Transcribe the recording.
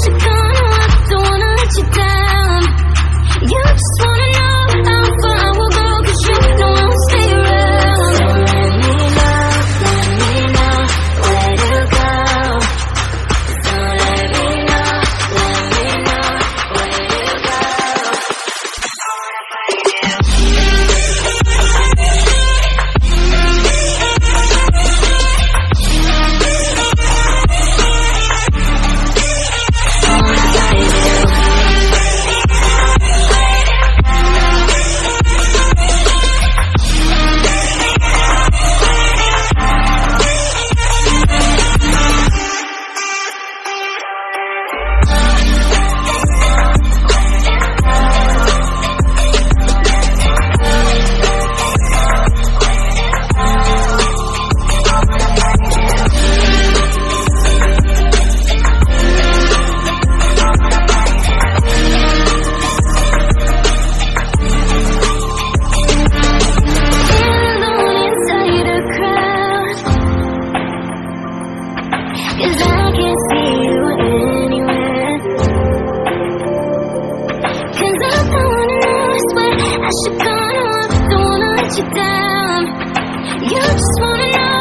should gonna walk, don't wanna let you down. You just wanna know how far I will go, 'cause you know I won't stay around. So let me know where to go. So let me know where to go. I wanna find you. I should gonna walk, don't wanna let you down. You just wanna know